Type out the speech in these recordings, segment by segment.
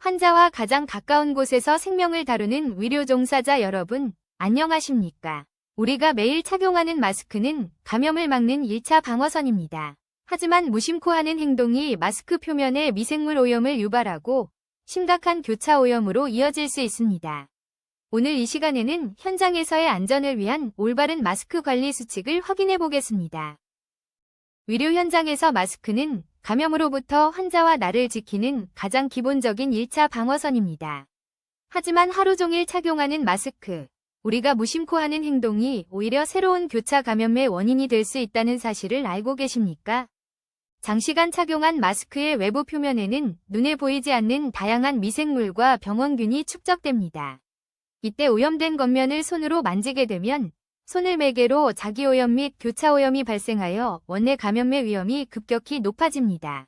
환자와 가장 가까운 곳에서 생명을 다루는 의료 종사자 여러분, 안녕하십니까? 우리가 매일 착용하는 마스크는 감염을 막는 1차 방어선입니다. 하지만 무심코 하는 행동이 마스크 표면에 미생물 오염을 유발하고 심각한 교차 오염으로 이어질 수 있습니다. 오늘 이 시간에는 현장에서의 안전을 위한 올바른 마스크 관리 수칙을 확인해 보겠습니다. 의료 현장에서 마스크는 감염으로부터 환자와 나를 지키는 가장 기본적인 1차 방어선입니다. 하지만 하루 종일 착용하는 마스크, 우리가 무심코 하는 행동이 오히려 새로운 교차 감염의 원인이 될 수 있다는 사실을 알고 계십니까? 장시간 착용한 마스크의 외부 표면에는 눈에 보이지 않는 다양한 미생물과 병원균이 축적됩니다. 이때 오염된 겉면을 손으로 만지게 되면 손을 매개로 자기오염 및 교차오염이 발생하여 원내 감염의 위험이 급격히 높아집니다.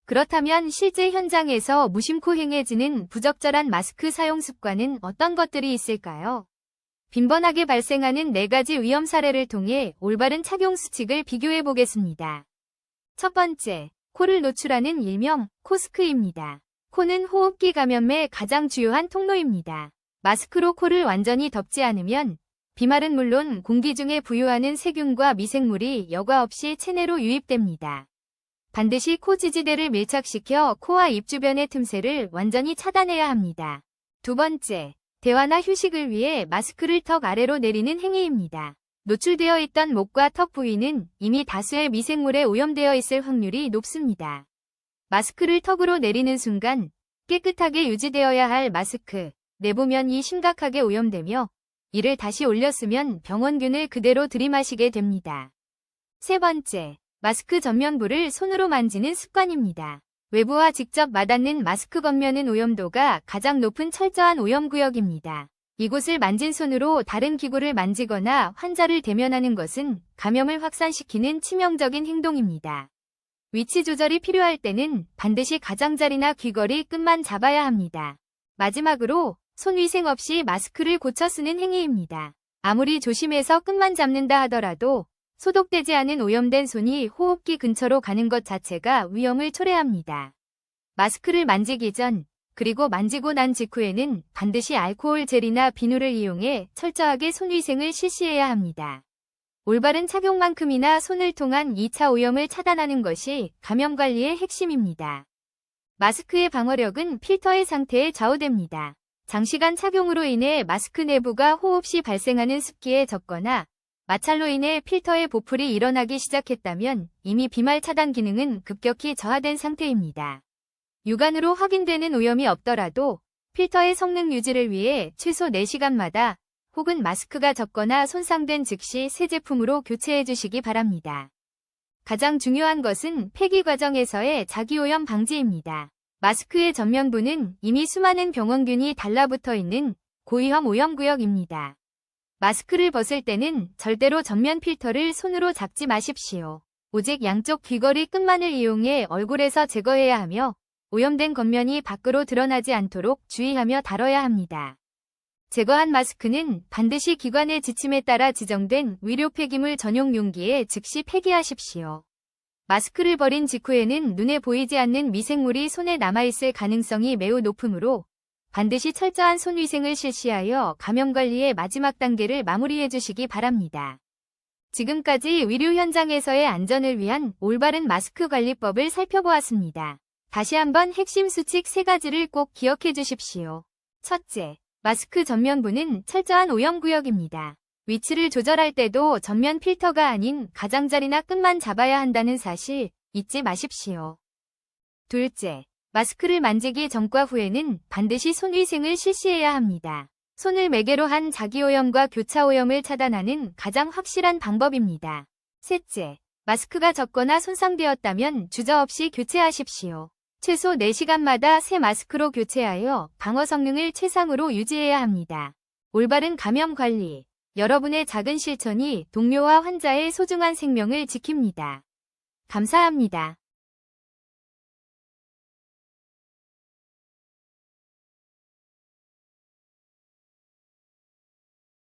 그렇다면 실제 현장에서 무심코 행해지는 부적절한 마스크 사용 습관은 어떤 것들이 있을까요? 빈번하게 발생하는 4가지 위험 사례를 통해 올바른 착용 수칙을 비교해 보겠습니다. 첫 번째, 코를 노출하는 일명 코스크입니다. 코는 호흡기 감염의 가장 주요한 통로입니다. 마스크로 코를 완전히 덮지 않으면 비말은 물론 공기 중에 부유하는 세균과 미생물이 여과 없이 체내로 유입됩니다. 반드시 코 지지대를 밀착시켜 코와 입 주변의 틈새를 완전히 차단해야 합니다. 두 번째, 대화나 휴식을 위해 마스크를 턱 아래로 내리는 행위입니다. 노출되어 있던 목과 턱 부위는 이미 다수의 미생물에 오염되어 있을 확률이 높습니다. 마스크를 턱으로 내리는 순간 깨끗하게 유지되어야 할 마스크 내부면이 심각하게 오염되며 이를 다시 올렸으면 병원균을 그대로 들이마시게 됩니다. 세 번째, 마스크 전면부를 손으로 만지는 습관입니다. 외부와 직접 맞닿는 마스크 겉면은 오염도가 가장 높은 철저한 오염구역입니다. 이곳을 만진 손으로 다른 기구를 만지거나 환자를 대면하는 것은 감염을 확산시키는 치명적인 행동입니다. 위치 조절이 필요할 때는 반드시 가장자리나 귀걸이 끝만 잡아야 합니다. 마지막으로 손위생 없이 마스크를 고쳐 쓰는 행위입니다. 아무리 조심해서 끝만 잡는다 하더라도 소독되지 않은 오염된 손이 호흡기 근처로 가는 것 자체가 위험을 초래합니다. 마스크를 만지기 전 그리고 만지고 난 직후에는 반드시 알코올 젤이나 비누를 이용해 철저하게 손위생을 실시해야 합니다. 올바른 착용만큼이나 손을 통한 2차 오염을 차단하는 것이 감염 관리의 핵심입니다. 마스크의 방어력은 필터의 상태에 좌우됩니다. 장시간 착용으로 인해 마스크 내부가 호흡 시 발생하는 습기에 젖거나 마찰로 인해 필터에 보풀이 일어나기 시작했다면 이미 비말 차단 기능은 급격히 저하된 상태입니다. 육안으로 확인되는 오염이 없더라도 필터의 성능 유지를 위해 최소 4시간마다 혹은 마스크가 젖거나 손상된 즉시 새 제품으로 교체해 주시기 바랍니다. 가장 중요한 것은 폐기 과정에서의 자기오염 방지입니다. 마스크의 전면부는 이미 수많은 병원균이 달라붙어 있는 고위험 오염구역입니다. 마스크를 벗을 때는 절대로 전면 필터를 손으로 잡지 마십시오. 오직 양쪽 귀걸이 끝만을 이용해 얼굴에서 제거해야 하며 오염된 겉면이 밖으로 드러나지 않도록 주의하며 다뤄야 합니다. 제거한 마스크는 반드시 기관의 지침에 따라 지정된 의료 폐기물 전용 용기에 즉시 폐기하십시오. 마스크를 버린 직후에는 눈에 보이지 않는 미생물이 손에 남아있을 가능성이 매우 높으므로 반드시 철저한 손위생을 실시하여 감염 관리의 마지막 단계를 마무리해 주시기 바랍니다. 지금까지 의료 현장에서의 안전을 위한 올바른 마스크 관리법을 살펴보았습니다. 다시 한번 핵심 수칙 3가지를 꼭 기억해 주십시오. 첫째, 마스크 전면부는 철저한 오염구역입니다. 위치를 조절할 때도 전면 필터가 아닌 가장자리나 끝만 잡아야 한다는 사실 잊지 마십시오. 둘째, 마스크를 만지기 전과 후에는 반드시 손위생을 실시해야 합니다. 손을 매개로 한 자기오염과 교차오염을 차단하는 가장 확실한 방법입니다. 셋째, 마스크가 젖거나 손상되었다면 주저없이 교체하십시오. 최소 4시간마다 새 마스크로 교체하여 방어 성능을 최상으로 유지해야 합니다. 올바른 감염 관리. 여러분의 작은 실천이 동료와 환자의 소중한 생명을 지킵니다. 감사합니다.